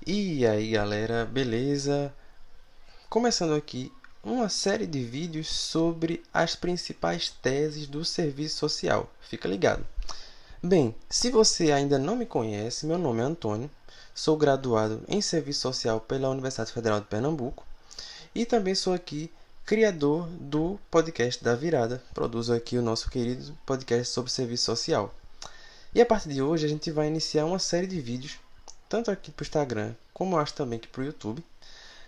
E aí galera, beleza? Começando aqui uma série de vídeos sobre as principais teses do serviço social. Fica ligado. Bem, se você ainda não me conhece, meu nome é Antônio, sou graduado em Serviço Social pela Universidade Federal de Pernambuco e também sou aqui criador do podcast da Virada. Produzo aqui o nosso querido podcast sobre serviço social. E a partir de hoje a gente vai iniciar uma série de vídeos, tanto aqui para o Instagram como acho também aqui para o YouTube,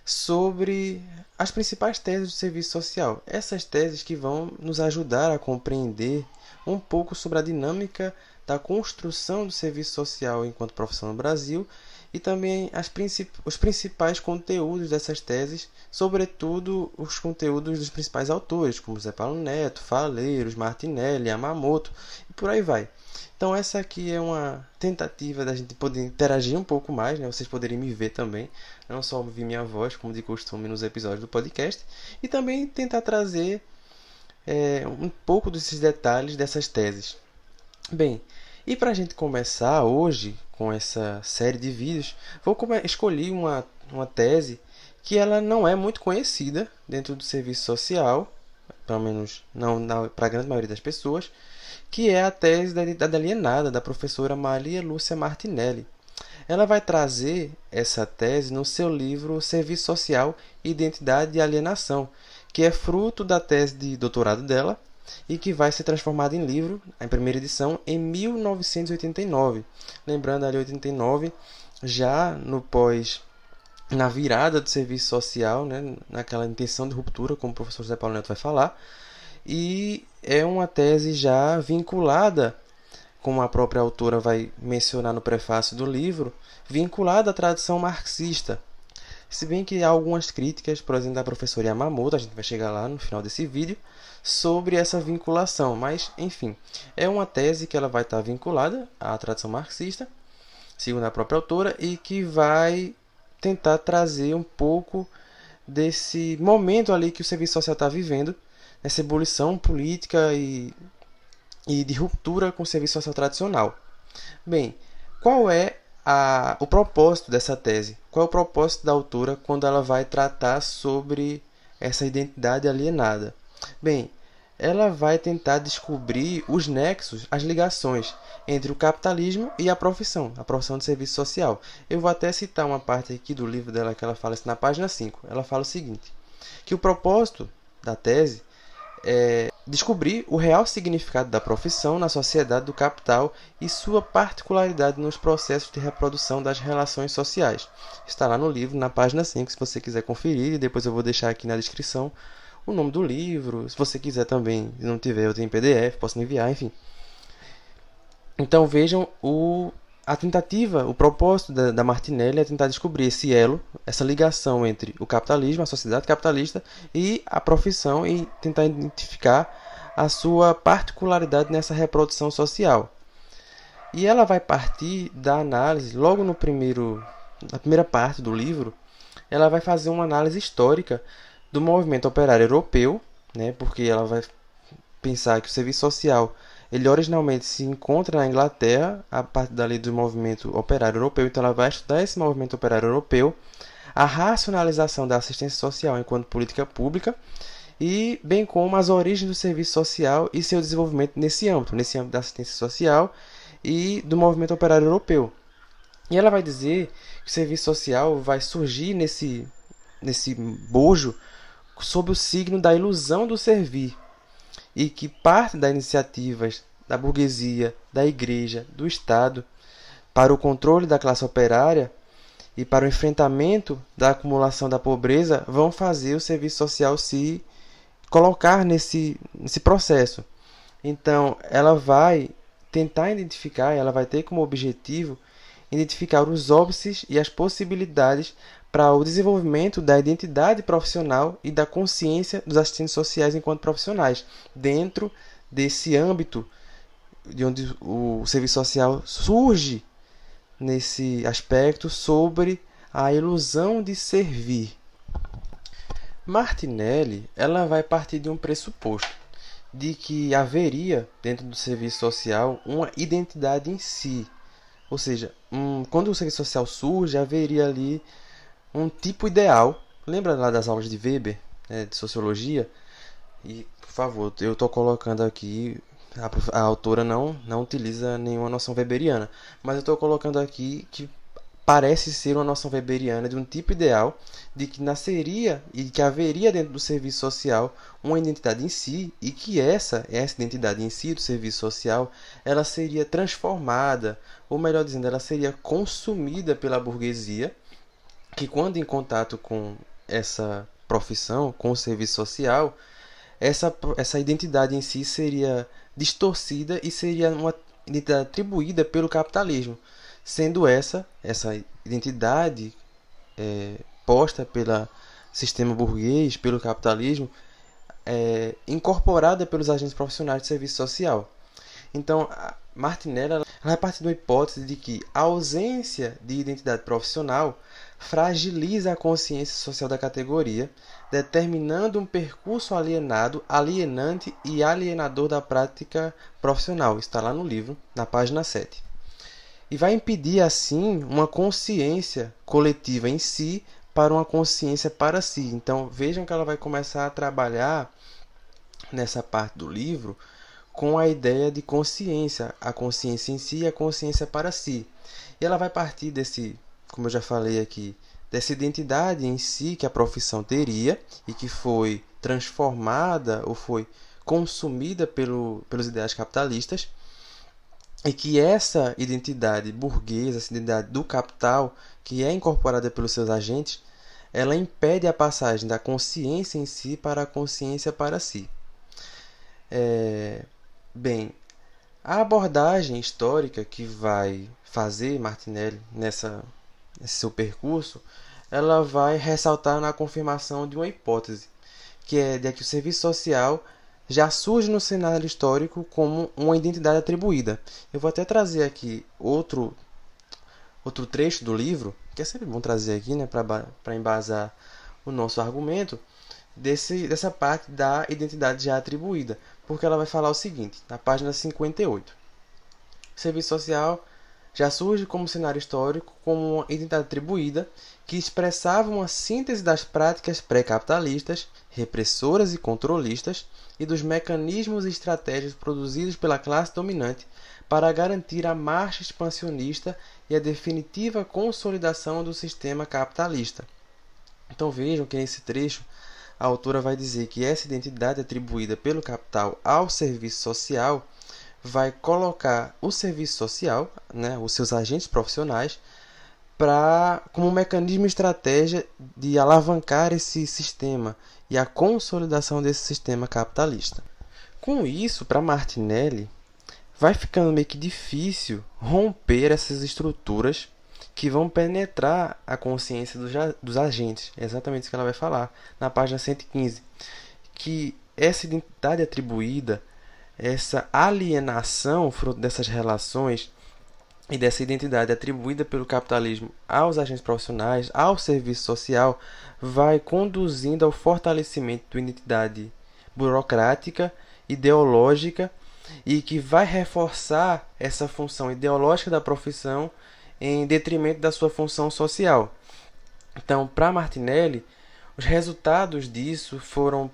sobre as principais teses do serviço social. Essas teses que vão nos ajudar a compreender um pouco sobre a dinâmica da construção do serviço social enquanto profissão no Brasil e também os principais conteúdos dessas teses, sobretudo os conteúdos dos principais autores, como Zé Paulo Neto, Faleiros, Martinelli, Yamamoto e por aí vai. Então essa aqui é uma tentativa da gente poder interagir um pouco mais, né? Vocês poderem me ver também, não só ouvir minha voz, como de costume nos episódios do podcast, e também tentar trazer um pouco desses detalhes dessas teses. Bem, e para a gente começar hoje com essa série de vídeos, vou escolher uma tese que ela não é muito conhecida dentro do serviço social, pelo menos não para a grande maioria das pessoas, que é a tese da identidade alienada, da professora Maria Lúcia Martinelli. Ela vai trazer essa tese no seu livro Serviço Social, Identidade e Alienação, que é fruto da tese de doutorado dela e que vai ser transformada em livro, em primeira edição, em 1989. Lembrando ali 89, já no na virada do serviço social, né, naquela intenção de ruptura, como o professor José Paulo Neto vai falar, e é uma tese já vinculada, como a própria autora vai mencionar no prefácio do livro, vinculada à tradição marxista. Se bem que há algumas críticas, por exemplo, da professora Yamamoto, a gente vai chegar lá no final desse vídeo, sobre essa vinculação, mas, enfim, é uma tese que ela vai estar vinculada à tradição marxista, segundo a própria autora, e que vai tentar trazer um pouco desse momento ali que o serviço social está vivendo, essa ebulição política e de ruptura com o serviço social tradicional. Bem, qual é o propósito dessa tese? Qual é o propósito da autora quando ela vai tratar sobre essa identidade alienada? Bem, ela vai tentar descobrir os nexos, as ligações entre o capitalismo e a profissão de serviço social. Eu vou até citar uma parte aqui do livro dela que ela fala isso na página 5. Ela fala o seguinte, que o propósito da tese descobrir o real significado da profissão na sociedade do capital e sua particularidade nos processos de reprodução das relações sociais. Está lá no livro, na página 5, se você quiser conferir, e depois eu vou deixar aqui na descrição o nome do livro. Se você quiser também, se não tiver, eu tenho PDF, posso enviar, enfim. Então vejam a tentativa, o propósito da Martinelli é tentar descobrir esse elo, essa ligação entre o capitalismo, a sociedade capitalista e a profissão e tentar identificar a sua particularidade nessa reprodução social. E ela vai partir da análise, logo na primeira parte do livro, ela vai fazer uma análise histórica do movimento operário europeu, né, porque ela vai pensar que o serviço social ele originalmente se encontra na Inglaterra, a partir dali do movimento operário europeu, então ela vai estudar esse movimento operário europeu, a racionalização da assistência social enquanto política pública, e bem como as origens do serviço social e seu desenvolvimento nesse âmbito da assistência social e do movimento operário europeu. E ela vai dizer que o serviço social vai surgir nesse bojo sob o signo da ilusão do servir, e que parte das iniciativas da burguesia, da igreja, do Estado, para o controle da classe operária e para o enfrentamento da acumulação da pobreza, vão fazer o serviço social se colocar nesse processo. Então, ela vai tentar identificar, ela vai ter como objetivo identificar os óbices e as possibilidades para o desenvolvimento da identidade profissional e da consciência dos assistentes sociais enquanto profissionais, dentro desse âmbito de onde o serviço social surge nesse aspecto sobre a ilusão de servir. Martinelli ela vai partir de um pressuposto de que haveria dentro do serviço social uma identidade em si, Ou seja, quando o serviço social surge, haveria ali um tipo ideal. Lembra lá das aulas de Weber, de sociologia? E, por favor, eu estou colocando aqui, a autora não utiliza nenhuma noção weberiana, mas eu estou colocando aqui que parece ser uma noção weberiana de um tipo ideal de que nasceria e que haveria dentro do serviço social uma identidade em si e que essa identidade em si do serviço social ela seria transformada, ou melhor dizendo, ela seria consumida pela burguesia, que quando em contato com essa profissão, com o serviço social, essa identidade em si seria distorcida e seria uma identidade atribuída pelo capitalismo, sendo essa identidade posta pelo sistema burguês, pelo capitalismo, incorporada pelos agentes profissionais de serviço social. Então, a Martinelli ela vai partir de uma hipótese de que a ausência de identidade profissional fragiliza a consciência social da categoria, determinando um percurso alienante e alienador da prática profissional. Está lá no livro, na página 7. E vai impedir, assim, uma consciência coletiva em si para uma consciência para si. Então, vejam que ela vai começar a trabalhar nessa parte do livro com a ideia de consciência, a consciência em si e a consciência para si. E ela vai partir desse, como eu já falei aqui, dessa identidade em si que a profissão teria e que foi transformada ou foi consumida pelos ideais capitalistas, e que essa identidade burguesa, essa identidade do capital, que é incorporada pelos seus agentes, ela impede a passagem da consciência em si para a consciência para si. Bem, a abordagem histórica que vai fazer Martinelli nesse seu percurso, ela vai ressaltar na confirmação de uma hipótese, que é de que o serviço social já surge no cenário histórico como uma identidade atribuída. Eu vou até trazer aqui outro trecho do livro, que é sempre bom trazer aqui, né, para embasar o nosso argumento, dessa parte da identidade já atribuída, porque ela vai falar o seguinte, na página 58. O serviço social já surge como cenário histórico como uma identidade atribuída que expressava uma síntese das práticas pré-capitalistas, repressoras e controlistas, e dos mecanismos e estratégias produzidos pela classe dominante para garantir a marcha expansionista e a definitiva consolidação do sistema capitalista. Então vejam que nesse trecho a autora vai dizer que essa identidade atribuída pelo capital ao serviço social vai colocar o serviço social, os seus agentes profissionais, como um mecanismo e estratégia de alavancar esse sistema e a consolidação desse sistema capitalista. Com isso, para Martinelli, vai ficando meio que difícil romper essas estruturas que vão penetrar a consciência dos agentes. É exatamente isso que ela vai falar na página 115. Que essa identidade atribuída, essa alienação fruto dessas relações e dessa identidade atribuída pelo capitalismo aos agentes profissionais, ao serviço social, vai conduzindo ao fortalecimento da identidade burocrática, ideológica, e que vai reforçar essa função ideológica da profissão em detrimento da sua função social. Então, para Martinelli, os resultados disso foram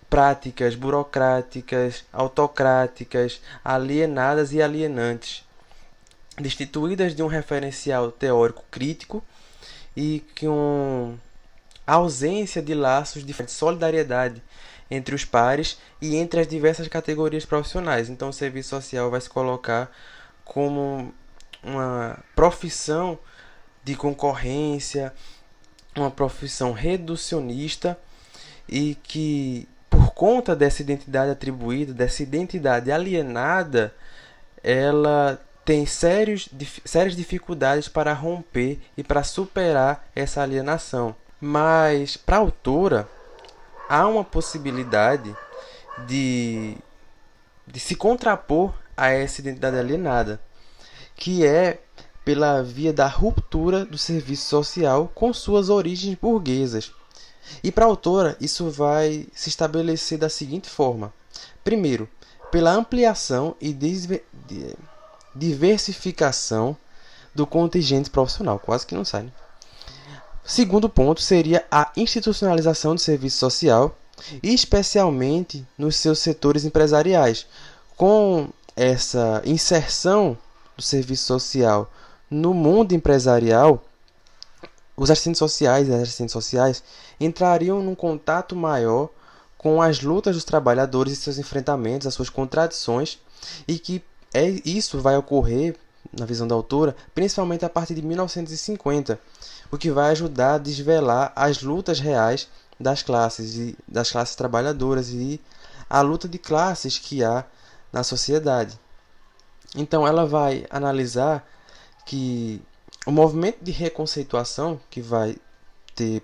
práticas burocráticas, autocráticas, alienadas e alienantes, destituídas de um referencial teórico crítico e com ausência de laços de solidariedade entre os pares e entre as diversas categorias profissionais. Então, o serviço social vai se colocar como uma profissão de concorrência, uma profissão reducionista e que, por conta dessa identidade atribuída, dessa identidade alienada, ela tem sérias dificuldades para romper e para superar essa alienação. Mas, para a autora, há uma possibilidade de se contrapor a essa identidade alienada, que é pela via da ruptura do serviço social com suas origens burguesas. E para a autora, isso vai se estabelecer da seguinte forma. Primeiro, pela ampliação e diversificação do contingente profissional. Quase que não sai, né? Segundo ponto seria a institucionalização do serviço social, especialmente nos seus setores empresariais. Com essa inserção do serviço social no mundo empresarial, os assistentes sociais e as assistentes sociais entrariam num contato maior com as lutas dos trabalhadores e seus enfrentamentos, as suas contradições, e que isso vai ocorrer, na visão da autora, principalmente a partir de 1950, o que vai ajudar a desvelar as lutas reais das classes trabalhadoras e a luta de classes que há na sociedade. Então, ela vai analisar que o movimento de reconceituação, que vai ter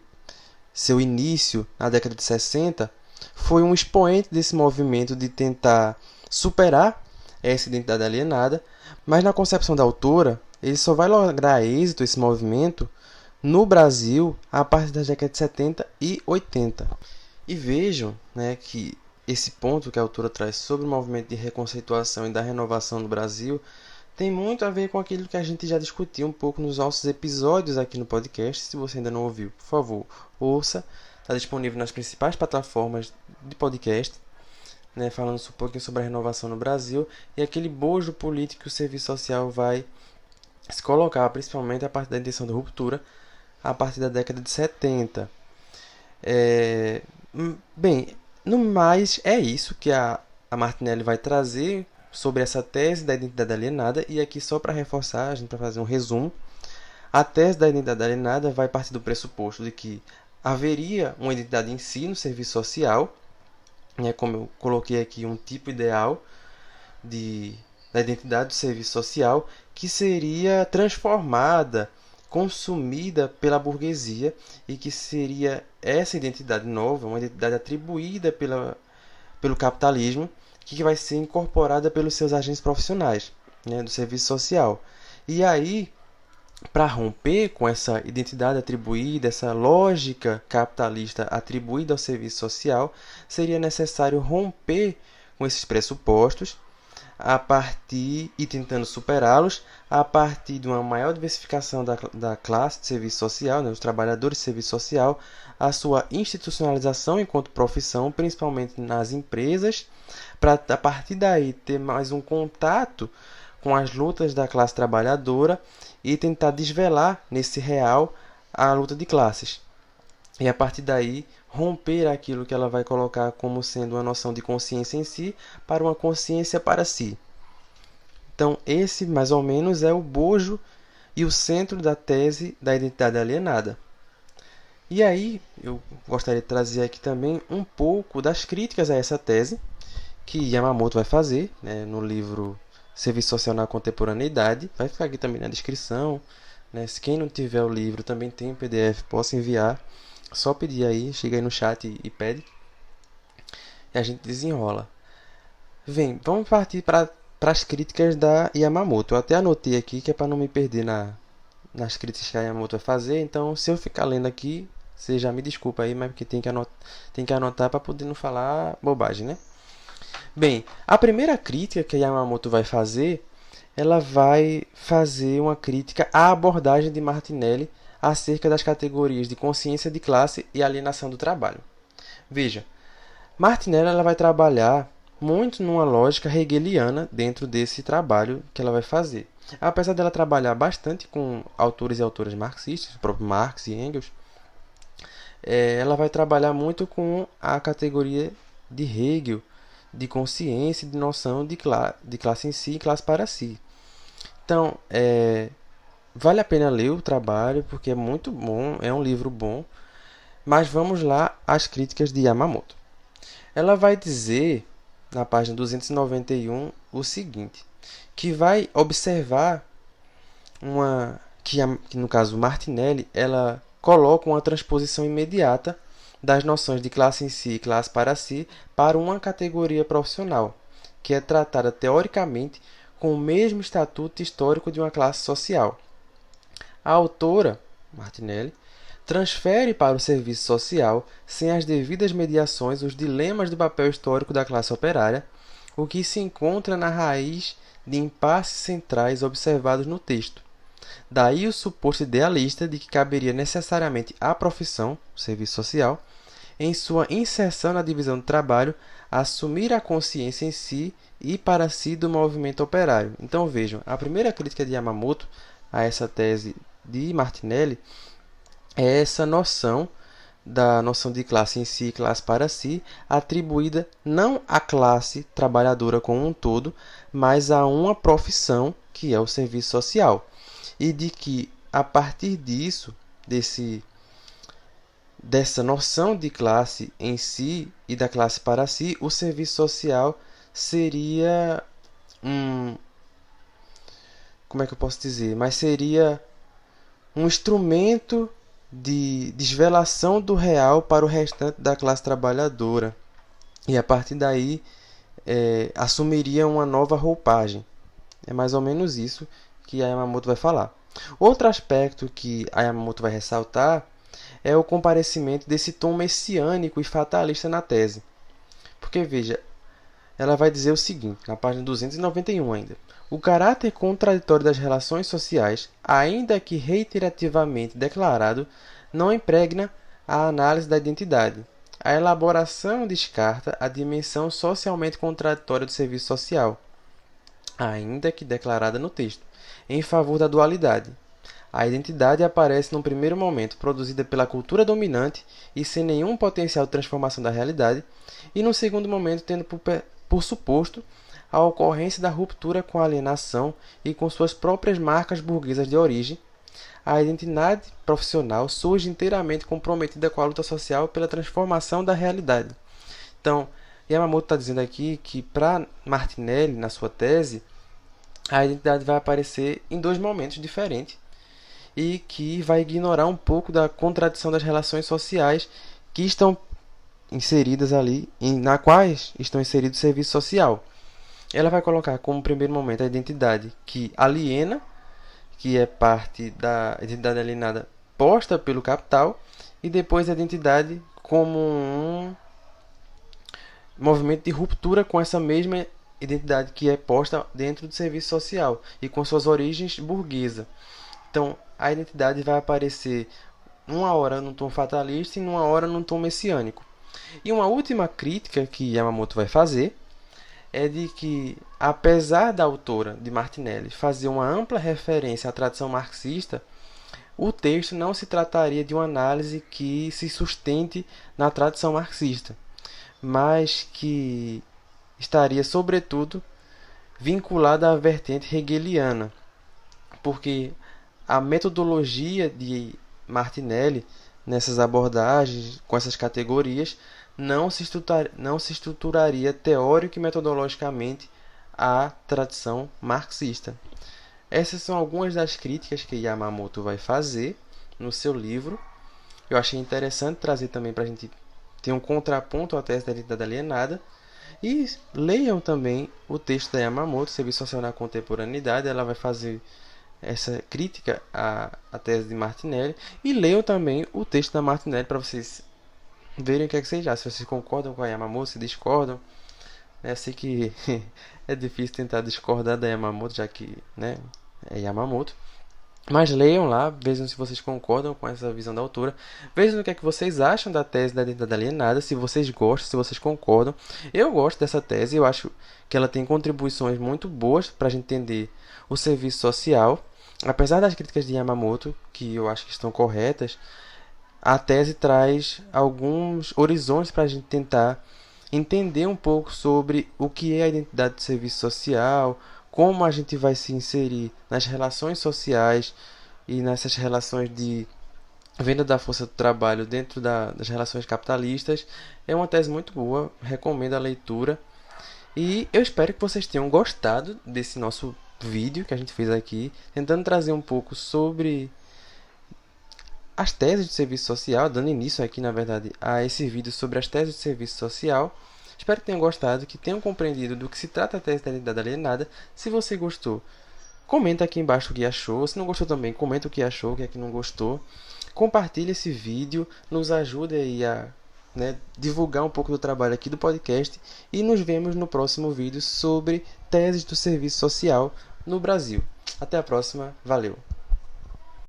seu início na década de 60, foi um expoente desse movimento de tentar superar essa identidade alienada, mas na concepção da autora, ele só vai lograr êxito, esse movimento, no Brasil a partir das décadas de 70 e 80. E vejam, né, que esse ponto que a autora traz sobre o movimento de reconceituação e da renovação no Brasil tem muito a ver com aquilo que a gente já discutiu um pouco nos nossos episódios aqui no podcast. Se você ainda não ouviu, por favor, ouça. Está disponível nas principais plataformas de podcast, né, falando um pouquinho sobre a renovação no Brasil e aquele bojo político que o serviço social vai se colocar, principalmente a partir da intenção de ruptura, a partir da década de 70. Bem, no mais, é isso que a Martinelli vai trazer sobre essa tese da identidade alienada. E aqui, só para reforçar, a gente vai fazer um resumo. A tese da identidade alienada vai partir do pressuposto de que haveria uma identidade em si no serviço social, né, como eu coloquei aqui, um tipo ideal da identidade do serviço social, que seria transformada, consumida pela burguesia, e que seria essa identidade nova, uma identidade atribuída pelo capitalismo, que vai ser incorporada pelos seus agentes profissionais, né, do serviço social. E aí, para romper com essa identidade atribuída, essa lógica capitalista atribuída ao serviço social, seria necessário romper com esses pressupostos e tentando superá-los a partir de uma maior diversificação da classe de serviço social, né, os trabalhadores de serviço social, a sua institucionalização enquanto profissão, principalmente nas empresas, para a partir daí ter mais um contato com as lutas da classe trabalhadora e tentar desvelar nesse real a luta de classes. E a partir daí romper aquilo que ela vai colocar como sendo uma noção de consciência em si para uma consciência para si. Então, esse mais ou menos é o bojo e o centro da tese da identidade alienada. E aí, eu gostaria de trazer aqui também um pouco das críticas a essa tese que Yamamoto vai fazer, né, no livro Serviço Social na Contemporaneidade. Vai ficar aqui também na descrição, né? Se quem não tiver o livro também tem um PDF, posso enviar. Só pedir aí, chega aí no chat e pede. E a gente desenrola. Bem, vamos partir para as críticas da Yamamoto. Eu até anotei aqui que é para não me perder nas críticas que a Yamamoto vai fazer. Então, se eu ficar lendo aqui, você já me desculpa aí, mas porque tem que anotar para poder não falar bobagem, né? Bem, a primeira crítica que a Yamamoto vai fazer, ela vai fazer uma crítica à abordagem de Martinelli acerca das categorias de consciência de classe e alienação do trabalho. Veja, Martinelli ela vai trabalhar muito numa lógica hegeliana dentro desse trabalho que ela vai fazer. Apesar dela trabalhar bastante com autores e autoras marxistas, o próprio Marx e Engels, ela vai trabalhar muito com a categoria de Hegel, de consciência e de noção de classe em si e classe para si. Então, vale a pena ler o trabalho, porque é muito bom, é um livro bom. Mas vamos lá às críticas de Yamamoto. Ela vai dizer, na página 291, o seguinte, que vai observar que no caso Martinelli, ela coloca uma transposição imediata das noções de classe em si e classe para si para uma categoria profissional, que é tratada teoricamente com o mesmo estatuto histórico de uma classe social. A autora, Martinelli, transfere para o serviço social, sem as devidas mediações, os dilemas do papel histórico da classe operária, o que se encontra na raiz de impasses centrais observados no texto. Daí o suposto idealista de que caberia necessariamente à profissão, serviço social, em sua inserção na divisão do trabalho, assumir a consciência em si e para si do movimento operário. Então vejam, a primeira crítica de Yamamoto a essa tese de Martinelli é essa noção da noção de classe em si, classe para si, atribuída não à classe trabalhadora como um todo, mas a uma profissão, que é o serviço social. E de que, a partir disso, dessa noção de classe em si e da classe para si, o serviço social seria como é que eu posso dizer? Mas seria um instrumento de desvelação do real para o restante da classe trabalhadora. E a partir daí assumiria uma nova roupagem. É mais ou menos isso que a Yamamoto vai falar. Outro aspecto que a Yamamoto vai ressaltar é o comparecimento desse tom messiânico e fatalista na tese. Porque, veja, ela vai dizer o seguinte, na página 291 ainda. O caráter contraditório das relações sociais, ainda que reiterativamente declarado, não impregna a análise da identidade. A elaboração descarta a dimensão socialmente contraditória do serviço social, ainda que declarada no texto, em favor da dualidade. A identidade aparece num primeiro momento produzida pela cultura dominante e sem nenhum potencial de transformação da realidade, e num segundo momento tendo por suposto a ocorrência da ruptura com a alienação e com suas próprias marcas burguesas de origem. A identidade profissional surge inteiramente comprometida com a luta social pela transformação da realidade. Então, Yamamoto está dizendo aqui que, para Martinelli, na sua tese, a identidade vai aparecer em dois momentos diferentes e que vai ignorar um pouco da contradição das relações sociais que estão inseridas ali, na quais estão inseridos o serviço social. Ela vai colocar como primeiro momento a identidade que aliena, que é parte da identidade alienada posta pelo capital, e depois a identidade como um movimento de ruptura com essa mesma identidade que é posta dentro do serviço social e com suas origens burguesa. Então, a identidade vai aparecer numa hora num tom fatalista e numa hora num tom messiânico. E uma última crítica que Yamamoto vai fazer é de que, apesar da autora de Martinelli fazer uma ampla referência à tradição marxista, o texto não se trataria de uma análise que se sustente na tradição marxista, mas que estaria, sobretudo, vinculada à vertente hegeliana, porque a metodologia de Martinelli nessas abordagens, com essas categorias, não se estruturaria teórico e metodologicamente à tradição marxista. Essas são algumas das críticas que Yamamoto vai fazer no seu livro. Eu achei interessante trazer também para a gente ter um contraponto à tese da identidade alienada. E leiam também o texto da Yamamoto, Serviço Social na Contemporaneidade. Ela vai fazer essa crítica à tese de Martinelli. E leiam também o texto da Martinelli para vocês verem o que é que vocês acham. Se vocês concordam com a Yamamoto, se discordam. Eu sei que é difícil tentar discordar da Yamamoto, já que, né, é Yamamoto. Mas leiam lá, vejam se vocês concordam com essa visão da autora. Vejam o que é que vocês acham da tese da identidade alienada, se vocês gostam, se vocês concordam. Eu gosto dessa tese, eu acho que ela tem contribuições muito boas para a gente entender o serviço social. Apesar das críticas de Yamamoto, que eu acho que estão corretas, a tese traz alguns horizontes para a gente tentar entender um pouco sobre o que é a identidade do serviço social, como a gente vai se inserir nas relações sociais e nessas relações de venda da força do trabalho dentro das relações capitalistas. É uma tese muito boa, recomendo a leitura. E eu espero que vocês tenham gostado desse nosso vídeo que a gente fez aqui, tentando trazer um pouco sobre as teses de serviço social, dando início aqui, na verdade, a esse vídeo sobre as teses de serviço social. Espero que tenham gostado, que tenham compreendido do que se trata a tese da identidade alienada. Se você gostou, comenta aqui embaixo o que achou. Se não gostou também, comenta o que achou, o que é que não gostou. Compartilhe esse vídeo, nos ajude aí a divulgar um pouco do trabalho aqui do podcast. E nos vemos no próximo vídeo sobre teses do serviço social no Brasil. Até a próxima, valeu!